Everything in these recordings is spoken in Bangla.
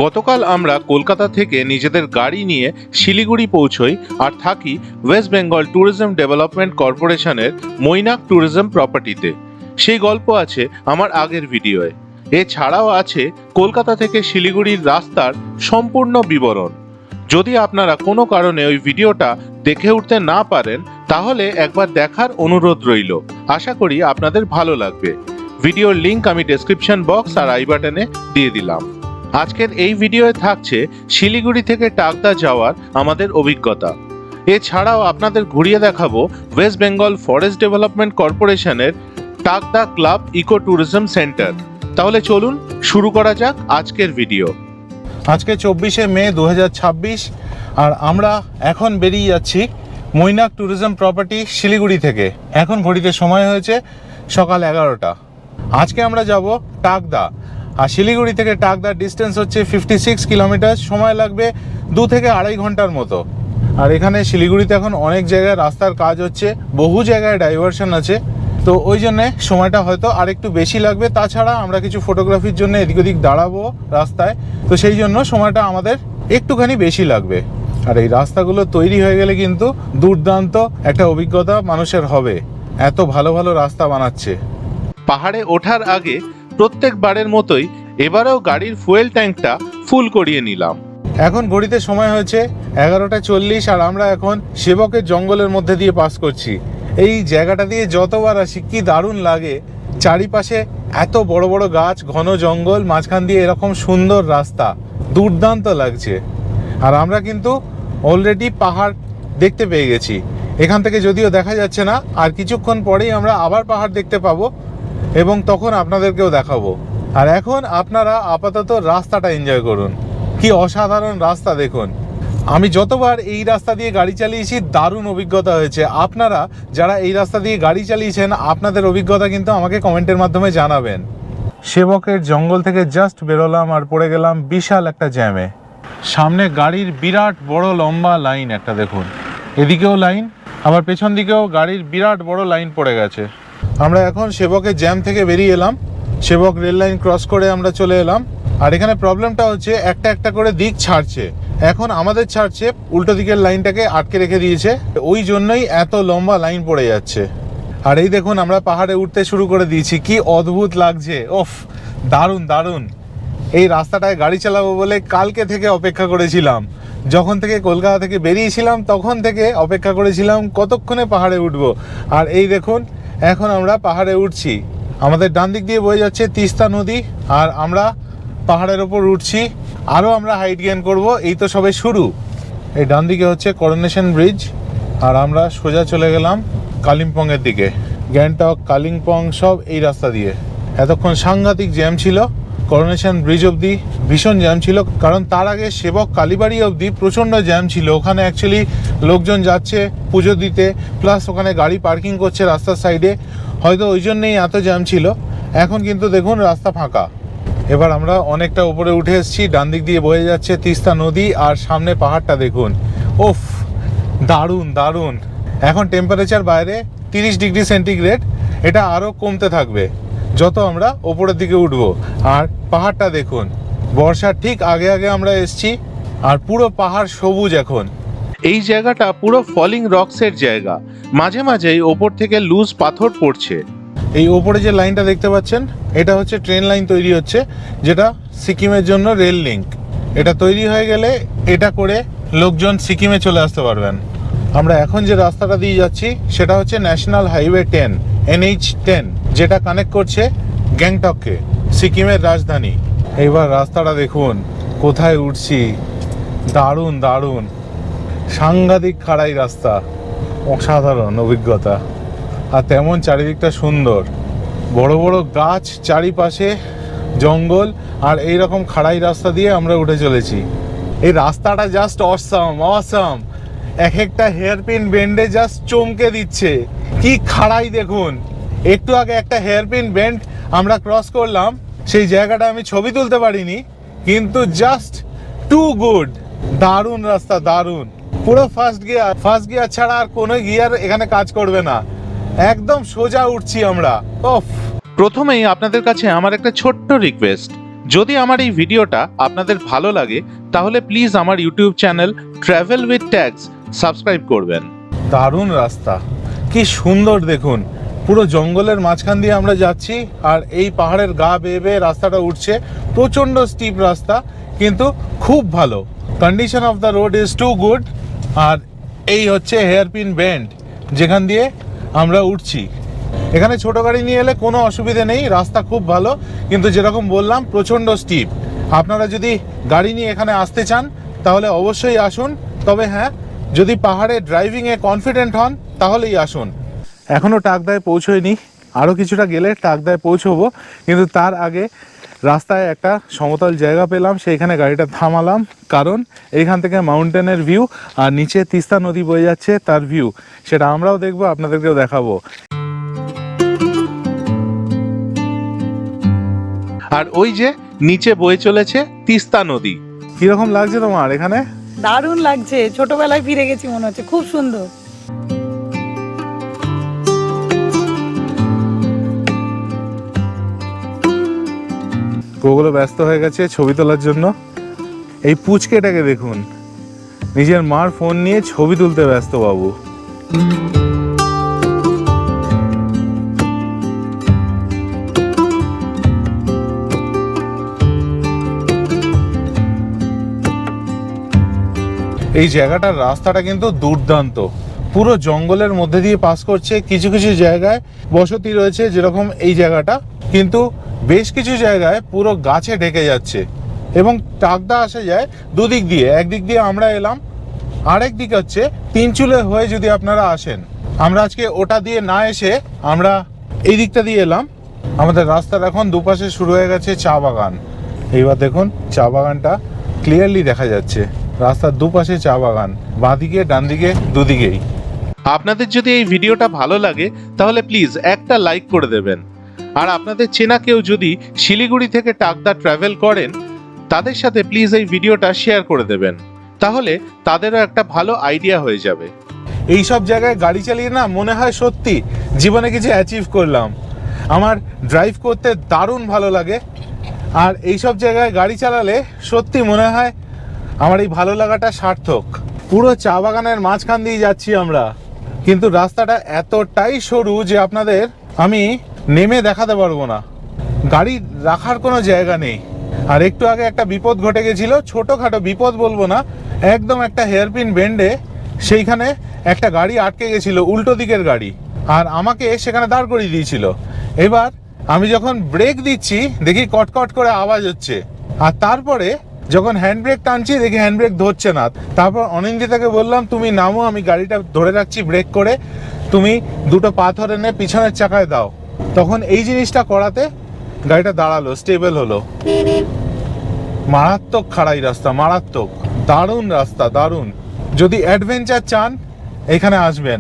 গতকাল আমরা কলকাতা থেকে নিজেদের গাড়ি নিয়ে শিলিগুড়ি পৌঁছই আর থাকি ওয়েস্ট বেঙ্গল ট্যুরিজম ডেভেলপমেন্ট কর্পোরেশনের মৈনাক ট্যুরিজম প্রপার্টিতে। সেই গল্প আছে আমার আগের ভিডিওয়ে। এছাড়াও আছে কলকাতা থেকে শিলিগুড়ির রাস্তার সম্পূর্ণ বিবরণ। যদি আপনারা কোনো কারণে ওই ভিডিওটা দেখে উঠতে না পারেন তাহলে একবার দেখার অনুরোধ রইল। আশা করি আপনাদের ভালো লাগবে। ভিডিওর লিংক আমি ডেসক্রিপশন বক্স আর আই বাটনে দিয়ে দিলাম। আজকের এই ভিডিওয়ে থাকছে শিলিগুড়ি থেকে টাকদা যাওয়ার আমাদের অভিজ্ঞতা। এছাড়াও আপনাদের ঘুরিয়ে দেখাবো ওয়েস্ট বেঙ্গল ফরেস্ট ডেভেলপমেন্ট কর্পোরেশনের টাকদা ক্লাব ইকো ট্যুরিজম সেন্টার। তাহলে চলুন শুরু করা যাক আজকের ভিডিও। আজকে 24শে মে 2026 আর আমরা এখন বেরিয়ে যাচ্ছি মৈনাক ট্যুরিজম প্রপার্টি শিলিগুড়ি থেকে। এখন ঘড়িতে সময় হয়েছে সকাল 11টা। আজকে আমরা যাব টাকদা, আর শিলিগুড়ি থেকে টাকদার ডিস্টেন্স হচ্ছে 56 কিলোমিটার। সময় লাগবে 2 থেকে 2.5 ঘন্টার মতো। আর এখানে শিলিগুড়িতে এখন অনেক জায়গায় রাস্তার কাজ হচ্ছে, বহু জায়গায় ডাইভারশন আছে, তো ওই জন্যে সময়টা হয়তো আরেকটু বেশি লাগবে। তাছাড়া আমরা কিছু ফটোগ্রাফির জন্য এদিক ওদিক দাঁড়াবো রাস্তায়, তো সেই জন্য সময়টা আমাদের একটুখানি বেশি লাগবে। আর এই রাস্তাগুলো তৈরি হয়ে গেলে কিন্তু দুর্দান্ত একটা অভিজ্ঞতা মানুষের হবে। এত ভালো ভালো রাস্তা বানাচ্ছে। পাহাড়ে ওঠার আগে প্রত্যেকবারের মতোই এবারেও গাড়ির ফুয়েল ট্যাঙ্কটা ফুল করিয়ে নিলাম। এখন ঘড়িতে সময় হয়েছে 11:40 আর আমরা এখন সেবকের জঙ্গলের মধ্যে দিয়ে পাস করছি। এই জায়গাটা দিয়ে যতবার আসি কি দারুণ লাগে। চারিপাশে এত বড় বড় গাছ, ঘন জঙ্গল, মাঝখান দিয়ে এরকম সুন্দর রাস্তা, দুর্দান্ত লাগছে। আর আমরা কিন্তু অলরেডি পাহাড় দেখতে পেয়ে গেছি। এখান থেকে যদিও দেখা যাচ্ছে না, আর কিছুক্ষণ পরেই আমরা আবার পাহাড় দেখতে পাবো এবং তখন আপনাদেরকেও দেখাবো। আর এখন আপনারা আপাতত রাস্তাটা এনজয় করুন। কি অসাধারণ রাস্তা দেখুন। আমি যতবার এই রাস্তা দিয়ে গাড়ি চালিয়েছি দারুণ অভিজ্ঞতা হয়েছে। আপনারা যারা এই রাস্তা দিয়ে গাড়ি চালিয়েছেন আপনাদের অভিজ্ঞতা কিন্তু আমাকে কমেন্টের মাধ্যমে জানাবেন। সেবকের জঙ্গল থেকে জাস্ট বেরোলাম আর পড়ে গেলাম বিশাল একটা জ্যামে। সামনে গাড়ির বিরাট বড় লম্বা লাইন একটা দেখুন, এদিকেও লাইন, আবার পেছন দিকেও গাড়ির বিরাট বড় লাইন পড়ে গেছে। আমরা এখন সেবকের জ্যাম থেকে বেরিয়ে এলাম, সেবক রেল লাইন ক্রস করে আমরা চলে এলাম। আর এখানে প্রবলেমটা হচ্ছে একটা একটা করে দিক ছাড়ছে। এখন আমাদের ছাড়ছে, উল্টো দিকের লাইনটাকে আটকে রেখে দিয়েছে, ওই জন্যই এত লম্বা লাইন পড়ে যাচ্ছে। আর এই দেখুন আমরা পাহাড়ে উঠতে শুরু করে দিয়েছি। কি অদ্ভুত লাগছে, ওফ দারুণ দারুণ। এই রাস্তাটায় গাড়ি চালাবো বলে কালকে থেকে অপেক্ষা করেছিলাম। যখন থেকে কলকাতা থেকে বেরিয়েছিলাম তখন থেকে অপেক্ষা করেছিলাম কতক্ষণে পাহাড়ে উঠবো। আর এই দেখুন এখন আমরা পাহাড়ে উঠছি। আমাদের ডান দিক দিয়ে বয়ে যাচ্ছে তিস্তা নদী আর আমরা পাহাড়ের ওপর উঠছি। আরও আমরা হাইট গেইন করবো, এই তো সবে শুরু। এই ডান দিকে হচ্ছে করোনেশন ব্রিজ আর আমরা সোজা চলে গেলাম কালিম্পংয়ের দিকে। গ্যাংটক, কালিম্পং সব এই রাস্তা দিয়ে। এতক্ষণ সাংঘাতিক জ্যাম ছিল, করোনেশন ব্রিজ অবধি ভীষণ জ্যাম ছিল, কারণ তার আগে সেবক কালীবাড়ি অবধি প্রচণ্ড জ্যাম ছিল। ওখানে অ্যাকচুয়ালি লোকজন যাচ্ছে পুজো দিতে, প্লাস ওখানে গাড়ি পার্কিং করছে রাস্তার সাইডে, হয়তো ওই জন্যেই এত জ্যাম ছিল। এখন কিন্তু দেখুন রাস্তা ফাঁকা। এবার আমরা অনেকটা উপরে উঠে এসেছি, ডান দিক দিয়ে বয়ে যাচ্ছে তিস্তা নদী আর সামনে পাহাড়টা দেখুন। ওফ দারুণ দারুণ। এখন টেম্পারেচার বাইরে 30 ডিগ্রি সেন্টিগ্রেড, এটা আরও কমতে থাকবে যত আমরা ওপরের দিকে উঠবো। আর পাহাড়টা দেখুন, বর্ষার ঠিক আগে আগে আমরা এসেছি আর পুরো পাহাড় সবুজ। এখন এই জায়গাটা পুরো ফলিং রকসের জায়গা, মাঝে মাঝেই ওপর থেকে লুজ পাথর পড়ছে। এই ওপরে যে লাইনটা দেখতে পাচ্ছেন এটা হচ্ছে ট্রেন লাইন তৈরি হচ্ছে, যেটা সিকিমের জন্য রেল লিঙ্ক। এটা তৈরি হয়ে গেলে এটা করে লোকজন সিকিমে চলে আসতে পারবেন। আমরা এখন যে রাস্তাটা দিয়ে যাচ্ছি সেটা হচ্ছে ন্যাশনাল হাইওয়ে 10 NH10, যেটা কানেক্ট করছে গ্যাংটককে, সিকিমের রাজধানী। এইবার রাস্তাটা দেখুন, কোথায় উঠছি, দারুণ দারুণ, সাংঘাতিক খাড়াই রাস্তা, অসাধারণ অভিজ্ঞতা। আর তেমন চারিদিকটা সুন্দর, বড় বড় গাছ, চারিপাশে জঙ্গল, আর এই রকম খাড়াই রাস্তা দিয়ে আমরা উঠে চলেছি। এই রাস্তাটা জাস্ট অসাম অসাম, এক একটা হেয়ারপিন বেন্ডে জাস্ট চমকে দিচ্ছে। কি খাড়াই দেখুন। একটু আগে একটা হেয়ারপিন বেন্ড আমরা ক্রস করলাম, সেই জায়গাটা আমি ছবি তুলতে পারিনি, কিন্তু জাস্ট টু গুড। দারুণ রাস্তা, দারুণ। পুরো ফার্স্ট গিয়ার ছাড়া আর কোনো গিয়ার এখানে কাজ করবে না, একদম সোজা উঠছি আমরা। ওফ। প্রথমেই আপনাদের কাছে আমার একটা ছোট্ট রিকোয়েস্ট, যদি আমার এই ভিডিওটা আপনাদের ভালো লাগে তাহলে প্লিজ আমার YouTube channel travel with tags subscribe করবেন। দারুণ রাস্তা, কি সুন্দর দেখুন, পুরো জঙ্গলের মাঝখান দিয়ে আমরা যাচ্ছি আর এই পাহাড়ের গা বেয়ে বেয়ে রাস্তাটা উঠছে। প্রচণ্ড স্টিপ রাস্তা, কিন্তু খুব ভালো। Condition of the road is too good. আর এই হচ্ছে হেয়ারপিন বেন্ড যেখান দিয়ে আমরা উঠছি। এখানে ছোট গাড়ি নিয়ে এলে কোনো অসুবিধে নেই, রাস্তা খুব ভালো, কিন্তু যেরকম বললাম প্রচণ্ড স্টিপ। আপনারা যদি গাড়ি নিয়ে এখানে আসতে চান তাহলে অবশ্যই আসুন, তবে হ্যাঁ, যদি পাহাড়ে ড্রাইভিংয়ে কনফিডেন্ট হন তাহলেই আসুন। এখনও টাকদায় পৌঁছয়নি, আরও কিছুটা গেলে টাকদায় পৌঁছবো, কিন্তু তার আগে রাস্তায় একটা সমতল জায়গা পেলাম, সেইখানে গাড়িটা থামালাম, কারণ এইখান থেকে মাউন্টেনের ভিউ আর নিচে তিস্তা নদী বয়ে যাচ্ছে তার ভিউ, সেটা আমরাও দেখবো, আপনাদেরকেও দেখাবো। আর ওই যে নিচে বয়ে চলেছে তিস্তা নদী। কিরকম লাগছে তোমার এখানে? দারুণ লাগছে, ছোটবেলায় ফিরে গেছি মনে হচ্ছে, খুব সুন্দর। ওগুলো ব্যস্ত হয়ে গেছে ছবি তোলার জন্য। এই পুচকেটাকে দেখুন, নিজের মার ফোন নিয়ে ছবি তুলতে ব্যস্ত বাবু। এই জায়গাটার রাস্তাটা কিন্তু দুর্দান্ত, পুরো জঙ্গলের মধ্যে দিয়ে পাস করছে। কিছু কিছু জায়গায় বসতি রয়েছে, যেরকম এই জায়গাটা, কিন্তু বেশ কিছু জায়গায় পুরো গাছে ঢেকে যাচ্ছে। এবং টাকদা আসা যায় দুদিক দিয়ে, একদিক দিয়ে আমরা এলাম, আরেক দিক হচ্ছে তিনচুলে হয়ে যদি আপনারা আসেন। আমরা আজকে ওটা দিয়ে না এসে আমরা এই দিকটা দিয়ে এলাম। আমাদের রাস্তার এখন দুপাশে শুরু হয়ে গেছে চা বাগান। এইবার দেখুন চা বাগানটা ক্লিয়ারলি দেখা যাচ্ছে, রাস্তার দুপাশে চা বাগান, বাঁদিকে ডান দিকে দুদিকেই। আপনাদের যদি এই ভিডিওটা ভালো লাগে তাহলে প্লিজ একটা লাইক করে দেবেন। আর আপনাদের চেনা কেউ যদি শিলিগুড়ি থেকে টাকদা ট্রাভেল করেন তাদের সাথে প্লিজ এই ভিডিওটা শেয়ার করে দেবেন, তাহলে তাদেরও একটা ভালো আইডিয়া হয়ে যাবে। এই সব জায়গায় গাড়ি চালিয়ে না মনে হয় সত্যি জীবনে কিছু অ্যাচিভ করলাম। আমার ড্রাইভ করতে দারুণ ভালো লাগে, আর এই সব জায়গায় গাড়ি চালালে সত্যি মনে হয় আমার এই ভালো লাগাটা সার্থক। পুরো চা বাগানের মাঝখান দিয়ে যাচ্ছি আমরা, কিন্তু রাস্তাটা এতটাই সরু যে আপনাদের আমি নেমে দেখাতে পারবো না, গাড়ি রাখার কোনো জায়গা নেই। আর একটু আগে একটা বিপদ ঘটে গেছিল, ছোটোখাটো বিপদ বলবো না, একদম একটা হেয়ারপিন বেন্ডে সেইখানে একটা গাড়ি আটকে গেছিল, উল্টো দিকের গাড়ি, আর আমাকে সেখানে দাঁড় করিয়ে দিয়েছিল। এবার আমি যখন ব্রেক দিচ্ছি দেখি কটকট করে আওয়াজ হচ্ছে, আর তারপরে যখন হ্যান্ড ব্রেক টানছি দেখি হ্যান্ড ব্রেক ধরছে না। তারপর অনিন্দিতাকে বললাম তুমি নামো, আমি গাড়িটা ধরে রাখছি ব্রেক করে, তুমি দুটো পাথর এনে পিছনের চাকায় দাও। তখন এই জিনিসটা করাতে গাড়িটা দাঁড়ালো, স্টেবল হলো। মারাত্মক খাড়াই রাস্তা, মারাত্মক, দারুণ রাস্তা, দারুণ। যদি অ্যাডভেঞ্চার চান এখানে আসবেন।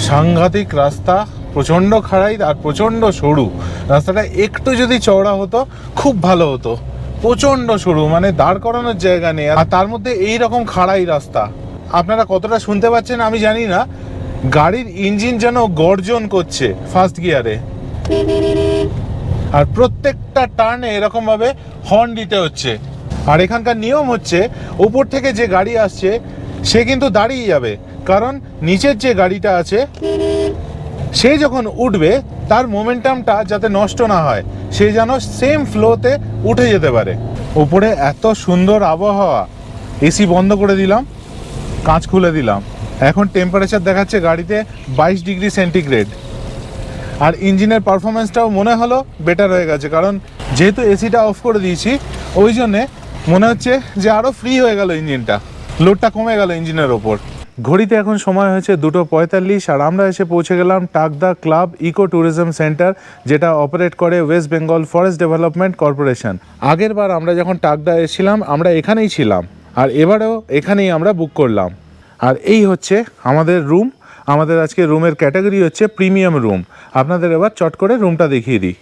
সাংঘাতিক রাস্তা, প্রচণ্ড খাড়াই আর প্রচণ্ড সরু। রাস্তাটা একটু যদি চওড়া হতো খুব ভালো হতো, প্রচণ্ড সরু, মানে দাঁড় করানোর জায়গা নেই। আর তার মধ্যে এই রকম খাড়াই রাস্তা। আপনারা কতটা শুনতে পাচ্ছেন আমি জানি না, গাড়ির ইঞ্জিন যেন গর্জন করছে ফার্স্ট গিয়ারে, আর প্রত্যেকটা টার্নে এরকমভাবে হর্ন দিতে হচ্ছে। আর এখানকার নিয়ম হচ্ছে উপর থেকে যে গাড়ি আসছে সে কিন্তু দাঁড়িয়ে যাবে, কারণ নিচের যে গাড়িটা আছে সে যখন উঠবে তার মোমেন্টামটা যাতে নষ্ট না হয়, সে যেন সেম ফ্লোতে উঠে যেতে পারে। উপরে এত সুন্দর আবহাওয়া, এসি বন্ধ করে দিলাম, কাঁচ খুলে দিলাম, এখন টেম্পারেচার দেখাচ্ছে গাড়িতে 22 ডিগ্রি সেন্টিগ্রেড। আর ইঞ্জিনের পারফরমেন্সটাও মনে হলো বেটার হয়ে গেছে, কারণ যেহেতু এসিটা অফ করে দিয়েছি ওই জন্যে মনে হচ্ছে যে আরও ফ্রি হয়ে গেল ইঞ্জিনটা, লোডটা কমে গেল ইঞ্জিনের ওপর। ঘড়িতে এখন সময় হয়েছে 2:45, আর আমরা এসে পৌঁছে গেলাম টাকদা ক্লাব ইকো ট্যুরিজম সেন্টার, যেটা অপারেট করে West Bengal forest development corporation. আগের বার আমরা যখন টাকদা এসেছিলাম আমরা এখানেই ছিলাম, আর এবারেও এখানেই আমরা বুক করলাম। আর এই হচ্ছে আমাদের রুম। আমাদের আজকে রুমের ক্যাটাগরি হচ্ছে প্রিমিয়াম রুম। আপনাদের এবার চট করে রুমটা দেখিয়ে দিই।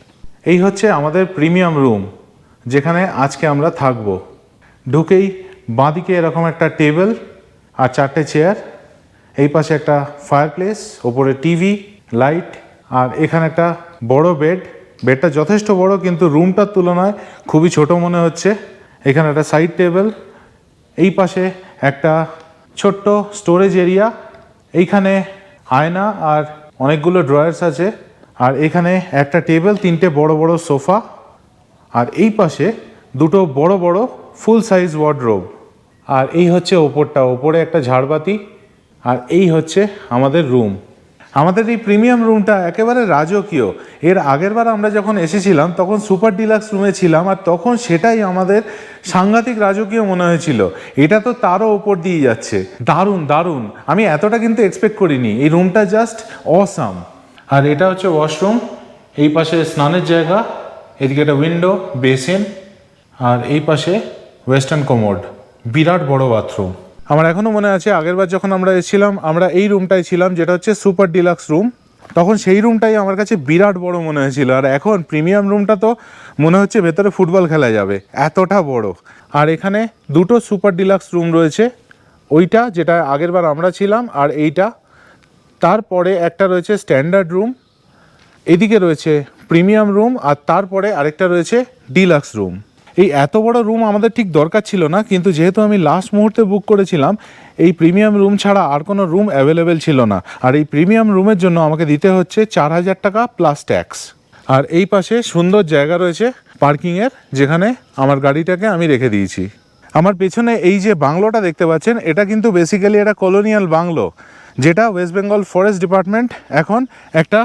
এই হচ্ছে আমাদের প্রিমিয়াম রুম, যেখানে আজকে আমরা থাকবো। ঢুকেই বাঁদিকে এরকম একটা টেবিল আর 4টে চেয়ার, এই পাশে একটা ফায়ারপ্লেস, ওপরে টিভি, লাইট, আর এখানে একটা বড় বেড, বেডটা যথেষ্ট বড়, কিন্তু রুমটার তুলনায় খুবই ছোট মনে হচ্ছে। এখানে একটা সাইড টেবিল, এই পাশে একটা ছোট্ট স্টোরেজ এরিয়া, এইখানে আয়না আর অনেকগুলো ড্রয়ার্স আছে, আর এখানে একটা টেবিল, 3টে বড় বড় সোফা, আর এই পাশে দুটো বড় বড় ফুল সাইজ ওয়ার্ডরোব। আর এই হচ্ছে ওপরটা, ওপরে একটা ঝাড়বাতি, আর এই হচ্ছে আমাদের রুম। আমাদের এই প্রিমিয়াম রুমটা একেবারে রাজকীয়। এর আগেরবার আমরা যখন এসেছিলাম তখন সুপার ডিলাক্স রুমে ছিলাম, আর তখন সেটাই আমাদের সাংঘাতিক রাজকীয় মনে হয়েছিল। এটা তো তারও ওপর দিয়ে যাচ্ছে, দারুণ দারুণ। আমি এতটা কিন্তু এক্সপেক্ট করিনি। এই রুমটা জাস্ট অসাম। আর এটা হচ্ছে ওয়াশরুম, এই পাশে স্নানের জায়গা, এদিকে একটা উইন্ডো, বেসিন, আর এই পাশে ওয়েস্টার্ন কমোড, বিরাট বড় বাথরুম। আমার এখনও মনে আছে আগেরবার যখন আমরা এসেছিলাম আমরা এই রুমটাই ছিলাম, যেটা হচ্ছে সুপার ডিলাক্স রুম। তখন সেই রুমটাই আমার কাছে বিরাট বড় মনে হয়েছিল। আর এখন প্রিমিয়াম রুমটা তো মনে হচ্ছে ভেতরে ফুটবল খেলা যাবে, এতটা বড়। আর এখানে দুটো সুপার ডিলাক্স রুম রয়েছে, ওইটা যেটা আগেরবার আমরা ছিলাম, আর এইটা। তারপরে একটা রয়েছে স্ট্যান্ডার্ড রুম, এদিকে রয়েছে প্রিমিয়াম রুম, আর তারপরে আরেকটা রয়েছে ডিলাক্স রুম। এই এত বড় রুম আমাদের ঠিক দরকার ছিল না, কিন্তু যেহেতু আমি লাস্ট মুহূর্তে বুক করেছিলাম, এই প্রিমিয়াম রুম ছাড়া আর কোনো রুম অ্যাভেলেবেল ছিল না। আর এই প্রিমিয়াম রুমের জন্য আমাকে দিতে হচ্ছে 4,000 টাকা প্লাস ট্যাক্স। আর এই পাশে সুন্দর জায়গা রয়েছে পার্কিংয়ের, যেখানে আমার গাড়িটাকে আমি রেখে দিয়েছি। আমার পেছনে এই যে বাংলোটা দেখতে পাচ্ছেন, এটা কিন্তু বেসিক্যালি একটা কলোনিয়াল বাংলো, যেটা ওয়েস্ট বেঙ্গল ফরেস্ট ডিপার্টমেন্ট এখন একটা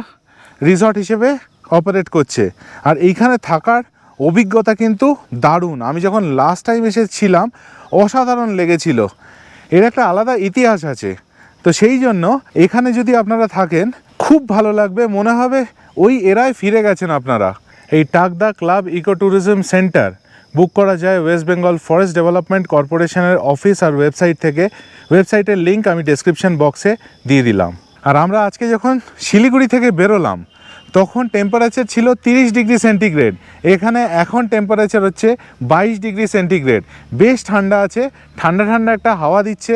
রিসর্ট হিসেবে অপারেট করছে। আর এইখানে থাকার অভিজ্ঞতা কিন্তু দারুণ। আমি যখন লাস্ট টাইম এসেছিলাম অসাধারণ লেগেছিল। এর একটা আলাদা ইতিহাস আছে, তো সেই জন্য এখানে যদি আপনারা থাকেন খুব ভালো লাগবে, মনে হবে ওই এরায় ফিরে গেছেন আপনারা। এই টাকদা ক্লাব ইকো ট্যুরিজম সেন্টার বুক করা যায় ওয়েস্ট বেঙ্গল ফরেস্ট ডেভেলপমেন্ট কর্পোরেশনের অফিস আর ওয়েবসাইট থেকে। ওয়েবসাইটের লিঙ্ক আমি ডেসক্রিপশন বক্সে দিয়ে দিলাম। আর আমরা আজকে যখন শিলিগুড়ি থেকে বেরোলাম তখন টেম্পারেচার ছিল 30 ডিগ্রি সেন্টিগ্রেড, এখানে এখন টেম্পারেচার হচ্ছে 22 ডিগ্রি সেন্টিগ্রেড। বেশ ঠান্ডা আছে, ঠান্ডা ঠান্ডা একটা হাওয়া দিচ্ছে।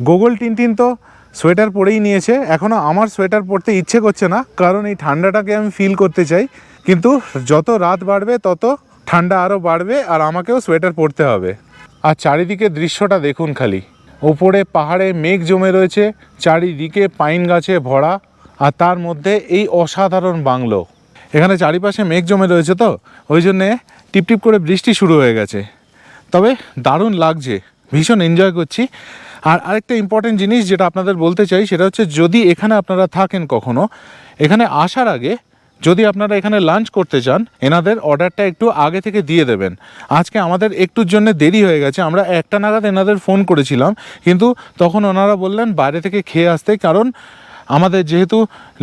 গোগল টিনটিন তো সোয়েটার পরেই নিয়েছে, এখনও আমার সোয়েটার পরতে ইচ্ছে করছে না, কারণ এই ঠান্ডাটাকে আমি ফিল করতে চাই। কিন্তু যত রাত বাড়বে তত ঠান্ডা আরও বাড়বে, আর আমাকেও সোয়েটার পরতে হবে। আর চারিদিকে দৃশ্যটা দেখুন খালি, ওপরে পাহাড়ে মেঘ জমে রয়েছে, চারিদিকে পাইন গাছে ভরা, আর তার মধ্যে এই অসাধারণ বাংলো। এখানে চারিপাশে মেঘ জমে রয়েছে, তো ওই জন্যে টিপটিপ করে বৃষ্টি শুরু হয়ে গেছে। তবে দারুণ লাগছে, ভীষণ এনজয় করছি। আর আরেকটা ইম্পর্টেন্ট জিনিস যেটা আপনাদের বলতে চাই, সেটা হচ্ছে যদি এখানে আপনারা থাকেন কখনো, এখানে আসার আগে যদি আপনারা এখানে লাঞ্চ করতে চান, এনাদের অর্ডারটা একটু আগে থেকে দিয়ে দেবেন। আজকে আমাদের একটুর জন্য দেরি হয়ে গেছে, আমরা 1টা নাগাদ এনাদের ফোন করেছিলাম, কিন্তু তখন ওনারা বললেন বাইরে থেকে খেয়ে আসতে, কারণ আমাদের যেহেতু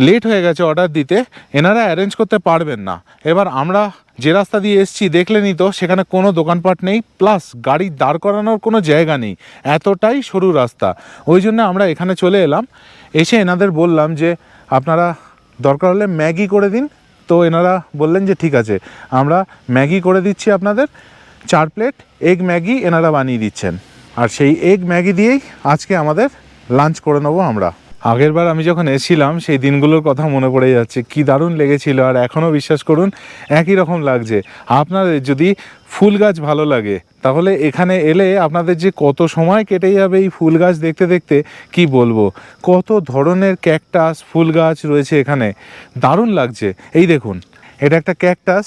লেট হয়ে গেছে অর্ডার দিতে, এনারা অ্যারেঞ্জ করতে পারবেন না। এবার আমরা যে রাস্তা দিয়ে এসেছি দেখলেনই তো, সেখানে কোনো দোকানপাট নেই, প্লাস গাড়ি দাঁড় করানোর কোনো জায়গা নেই, এতটাই সরু রাস্তা। ওই জন্য আমরা এখানে চলে এলাম। এসে এনাদের বললাম যে আপনারা দরকার হলে ম্যাগি করে দিন, তো এনারা বললেন যে ঠিক আছে, আমরা ম্যাগি করে দিচ্ছি আপনাদের। 4 প্লেট এগ ম্যাগি এনারা বানিয়ে দিচ্ছেন, আর সেই এগ ম্যাগি দিয়েই আজকে আমাদের লাঞ্চ করে নেবো আমরা। আগেরবার আমি যখন এসেছিলাম সেই দিনগুলোর কথা মনে পড়ে যাচ্ছে, কি দারুণ লেগেছিল। আর এখনও বিশ্বাস করুন একই রকম লাগছে। আপনাদের যদি ফুল গাছ ভালো লাগে তাহলে এখানে এলে আপনাদের যে কত সময় কেটে যাবে এই ফুল গাছ দেখতে দেখতে, কি বলবো। কত ধরনের ক্যাকটাস ফুল গাছ রয়েছে এখানে, দারুণ লাগছে। এই দেখুন, এটা একটা ক্যাকটাস,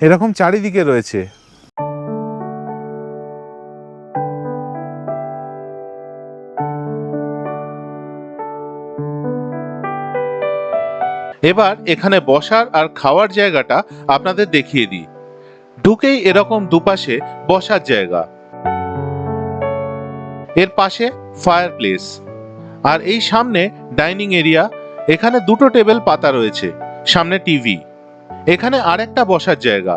এরকম চারিদিকে রয়েছে। এবার এখানে বসার আর খাওয়ার জায়গাটা আপনাদের দেখিয়ে দিই। ঢুকেই এরকম দুপাশে বসার জায়গা, এর পাশে ফায়ার প্লেস, আর এই সামনে ডাইনিং এরিয়া। এখানে 2টো টেবিল পাতা রয়েছে, সামনে টিভি, এখানে আরেকটা বসার জায়গা,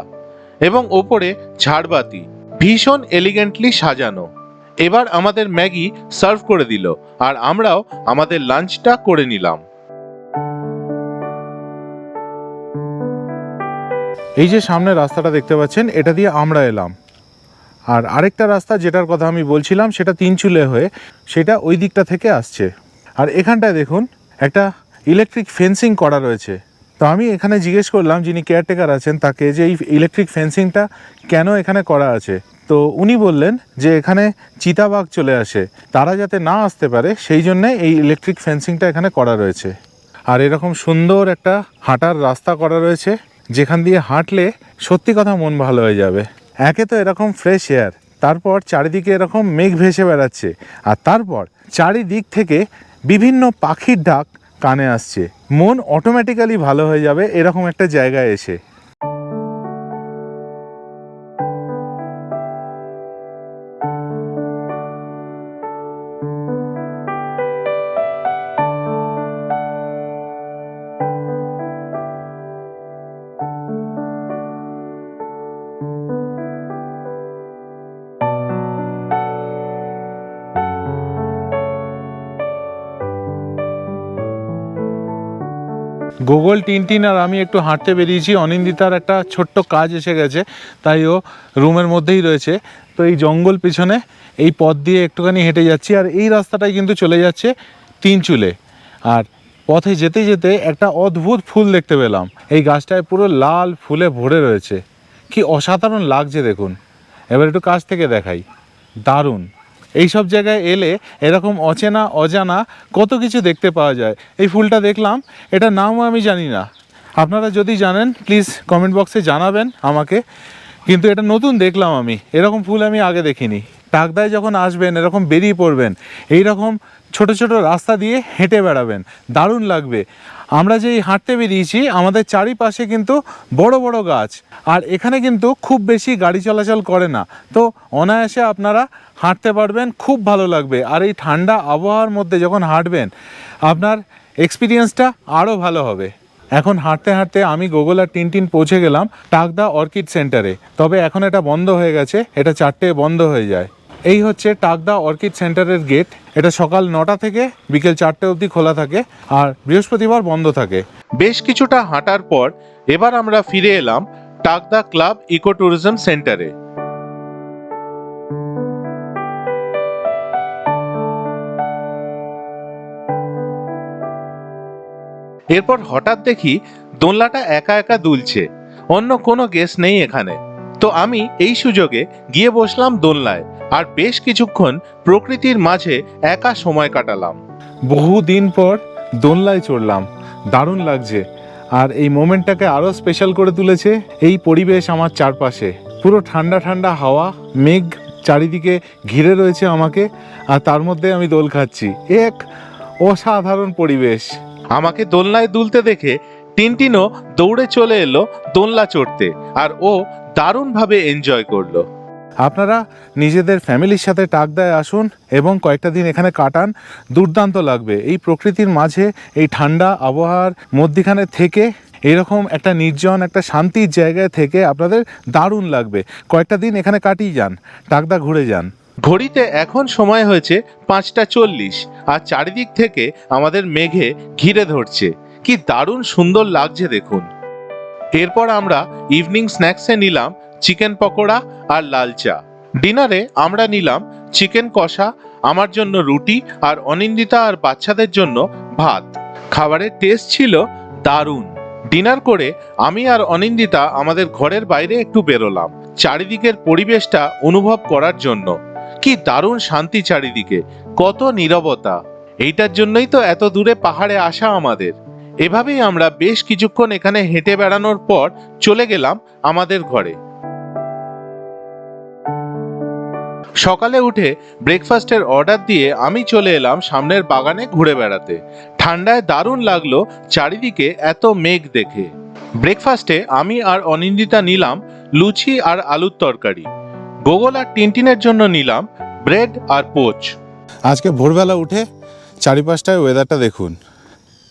এবং ওপরে ঝাড়বাতি, ভীষণ এলিগেন্টলি সাজানো। এবার আমাদের ম্যাগি সার্ভ করে দিল, আর আমরাও আমাদের লাঞ্চটা করে নিলাম। এই যে সামনে রাস্তাটা দেখতে পাচ্ছেন, এটা দিয়ে আমরা এলাম। আর আরেকটা রাস্তা যেটার কথা আমি বলছিলাম, সেটা 3 চুলে হয়ে সেটা ওই দিকটা থেকে আসছে। আর এখানটায় দেখুন একটা ইলেকট্রিক ফেন্সিং করা রয়েছে, তো আমি এখানে জিজ্ঞেস করলাম যিনি কেয়ারটেকার আছেন তাকে যে এই ইলেকট্রিক ফেন্সিংটা কেন এখানে করা আছে। তো উনি বললেন যে এখানে চিতাবাঘ চলে আসে, তারা যাতে না আসতে পারে সেই জন্যে এই ইলেকট্রিক ফেন্সিংটা এখানে করা রয়েছে। আর এরকম সুন্দর একটা হাঁটার রাস্তা করা রয়েছে যেখান দিয়ে হাঁটলে সত্যি কথা মন ভালো হয়ে যাবে। একে তো এরকম ফ্রেশ এয়ার, তারপর চারিদিকে এরকম মেঘ ভেসে বেড়াচ্ছে, আর তারপর চারিদিক থেকে বিভিন্ন পাখির ডাক কানে আসছে। মন অটোমেটিক্যালি ভালো হয়ে যাবে এরকম একটা জায়গায় এসে। গোগল, টিনটিন আর আমি একটু হাঁটতে বেরিয়েছি। অনিন্দিতার একটা ছোট্ট কাজ এসে গেছে, তাই ও রুমের মধ্যেই রয়েছে। তো এই জঙ্গল পিছনে এই পথ দিয়ে একটুখানি হেঁটে যাচ্ছি, আর এই রাস্তাটাই কিন্তু চলে যাচ্ছে তিনচুলে। আর পথে যেতে যেতে একটা অদ্ভুত ফুল দেখতে পেলাম। এই গাছটায় পুরো লাল ফুলে ভরে রয়েছে, কি অসাধারণ লাগছে দেখুন। এবার একটু কাছ থেকে দেখাই, দারুণ। এই সব জায়গায় এলে এরকম অচেনা অজানা কত কিছু দেখতে পাওয়া যায়। এই ফুলটা দেখলাম, এটার নামও আমি জানি না। আপনারা যদি জানেন প্লিজ কমেন্ট বক্সে জানাবেন আমাকে, কিন্তু এটা নতুন দেখলাম আমি, এরকম ফুল আমি আগে দেখিনি। টাকদায় যখন আসবেন এরকম বেরিয়ে পড়বেন, এই রকম ছোট ছোট রাস্তা দিয়ে হেঁটে বেড়াবেন, দারুণ লাগবে। আমরা যেই হাঁটতে বেরিয়েছি আমাদের চারিপাশে কিন্তু বড় বড় গাছ, আর এখানে কিন্তু খুব বেশি গাড়ি চলাচল করে না, তো অনায়াসে আপনারা হাঁটতে পারবেন, খুব ভালো লাগবে। আর এই ঠান্ডা আবহাওয়ার মধ্যে যখন হাঁটবেন আপনার এক্সপিরিয়েন্সটা আরও ভালো হবে। এখন হাঁটতে হাঁটতে আমি গোগল আর টিনটিন পৌঁছে গেলাম টাকদা অর্কিড সেন্টারে। তবে এখন এটা বন্ধ হয়ে গেছে, এটা 4টেয় বন্ধ হয়ে যায়। এই হচ্ছে টাকদা অর্কিড সেন্টারের গেট। এটা সকাল 9টা থেকে বিকেল 4টে অবধি খোলা থাকে, আর বৃহস্পতিবার বন্ধ থাকে। বেশ কিছুটা হাঁটার পর এবার আমরা ফিরে এলাম টাকদা ক্লাব ইকো ট্যুরিজম সেন্টারে। এরপর হঠাৎ দেখি দোলনাটা একা একা দুলছে, অন্য কোনো গেস্ট নেই এখানে। তো আমি এই সুযোগে গিয়ে বসলাম দোলনায়, আর বেশ কিছুক্ষণ প্রকৃতির মাঝে একা সময় কাটালাম। বহুদিন পর দোলনায় চড়লাম, দারুণ লাগছে। আর এই মোমেন্টটাকে আরও স্পেশাল করে তুলেছে এই পরিবেশ আমার চারপাশে। পুরো ঠান্ডা ঠান্ডা হাওয়া, মেঘ চারিদিকে ঘিরে রয়েছে আমাকে, আর তার মধ্যে আমি দোল খাচ্ছি। এক অসাধারণ পরিবেশ। আমাকে দোলনায় দুলতে দেখে টিনটিনও দৌড়ে চলে এলো দোলনা চড়তে, আর ও দারুণভাবে এনজয় করলো। আপনারা নিজেদের ফ্যামিলির সাথে টাকদায় আসুন এবং কয়েকটা দিন এখানে কাটান, দুর্দান্ত লাগবে। এই প্রকৃতির মাঝে এই ঠান্ডা আবহাওয়ার মধ্যিখানে থেকে এরকম একটা নির্জন, একটা শান্তির জায়গায় থেকে আপনাদের দারুণ লাগবে। কয়েকটা দিন এখানে কাটিয়ে যান, টাকদা ঘুরে যান। ঘড়িতে এখন সময় হয়েছে 5:40, আর চারিদিক থেকে আমাদের মেঘে ঘিরে ধরছে, কি দারুণ সুন্দর লাগছে দেখুন। এরপর আমরা ইভিনিং স্ন্যাক্সে নিলাম চিকেন পকোড়া আর লাল চা। ডিনারে আমরা নিলাম চিকেন কষা, আমার জন্য রুটি, আর অনিন্দিতা আর বাচ্চাদের জন্য ভাত। খাবারের টেস্ট ছিল দারুণ। ডিনার করে আমি আর অনিন্দিতা আমাদের ঘরের বাইরে একটু বেরোলাম চারিদিকের পরিবেশটা অনুভব করার জন্য। কি দারুণ শান্তি চারিদিকে, কত নীরবতা। এইটার জন্যই তো এত দূরে পাহাড়ে আসা আমাদের। এভাবেই আমরা বেশ কিছুক্ষণ এখানে হেঁটে বেড়ানোর পর চলে গেলাম আমাদের ঘরে। সকালে উঠে ব্রেকফাস্টের অর্ডার দিয়ে আমি চলে এলাম সামনের বাগানে ঘুরে বেড়াতে। ঠান্ডায় দারুণ লাগলো চারিদিকে এত মেঘ দেখে। ব্রেকফাস্টে আমি আর অনিন্দিতা নিলাম লুচি আর আলুর তরকারি। গোগল আর টিনটিনের জন্য নিলাম ব্রেড আর পোচ। আজকে ভোরবেলা উঠে চারিপাশটায় ওয়েদারটা দেখুন,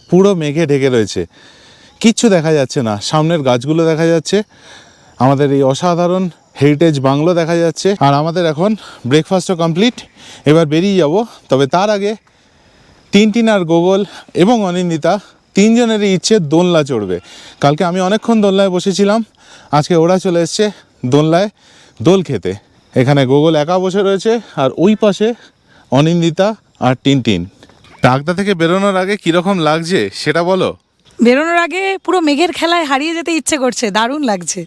পুরো মেঘে ঢেকে রয়েছে, কিচ্ছু দেখা যাচ্ছে না। সামনের গাছগুলো দেখা যাচ্ছে, আমাদের এই অসাধারণ হেরিটেজ বাংলো দেখা যাচ্ছে। আর আমাদের এখন ব্রেকফাস্টও কমপ্লিট, এবার বেরিয়ে যাব। তবে তার আগে টিনটিন আর গোগল এবং অনিন্দিতা তিনজনেরই ইচ্ছে দোলনা চড়বে। কালকে আমি অনেকক্ষণ দোলনায় বসেছিলাম, আজকে ওরা চলে এসছে দোলনায় দোল খেতে। এখানে গোগল একা বসে রয়েছে, আর ওই পাশে অনিন্দিতা আর টিনটিন। টাকদা থেকে বেরোনোর আগে কীরকম লাগছে সেটা বলো। বেরোনোর আগে পুরো মেঘের খেলায় হারিয়ে যেতে ইচ্ছে করছে, দারুণ লাগছে।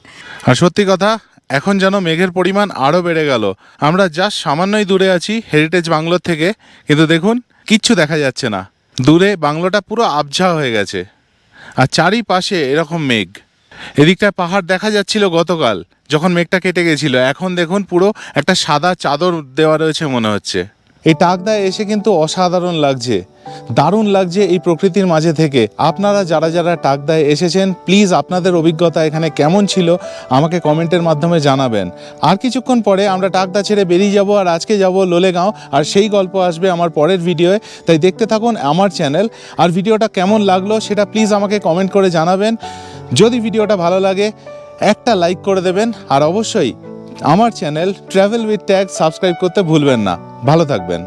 আর সত্যি কথা, এখন যেন মেঘের পরিমাণ আরও বেড়ে গেল। আমরা জাস্ট সামান্যই দূরে আছি হেরিটেজ বাংলোর থেকে, কিন্তু দেখুন কিচ্ছু দেখা যাচ্ছে না। দূরে বাংলোটা পুরো আবঝা হয়ে গেছে, আর চারিপাশে এরকম মেঘ। এদিকটায় পাহাড় দেখা যাচ্ছিল গতকাল যখন মেঘটা কেটে গেছিল, এখন দেখুন পুরো একটা সাদা চাদর দেওয়া রয়েছে মনে হচ্ছে। এই টাকদায় এসে কিন্তু অসাধারণ লাগছে, দারুণ লাগছে এই প্রকৃতির মাঝে থেকে। আপনারা যারা যারা টাকদায় এসেছেন, প্লিজ আপনাদের অভিজ্ঞতা এখানে কেমন ছিল আমাকে কমেন্টের মাধ্যমে জানাবেন। আর কিছুক্ষণ পরে আমরা টাকদা ছেড়ে বেরিয়ে যাব, আর আজকে যাব লোলেগাঁও, আর সেই গল্প আসবে আমার পরের ভিডিওয়ে। তাই দেখতে থাকুন আমার চ্যানেল। আর ভিডিওটা কেমন লাগলো সেটা প্লিজ আমাকে কমেন্ট করে জানাবেন। যদি ভিডিওটা ভালো লাগে একটা লাইক করে দেবেন, আর অবশ্যই আমার channel travel with tag subscribe করতে ভুলবেন না। ভালো থাকবেন।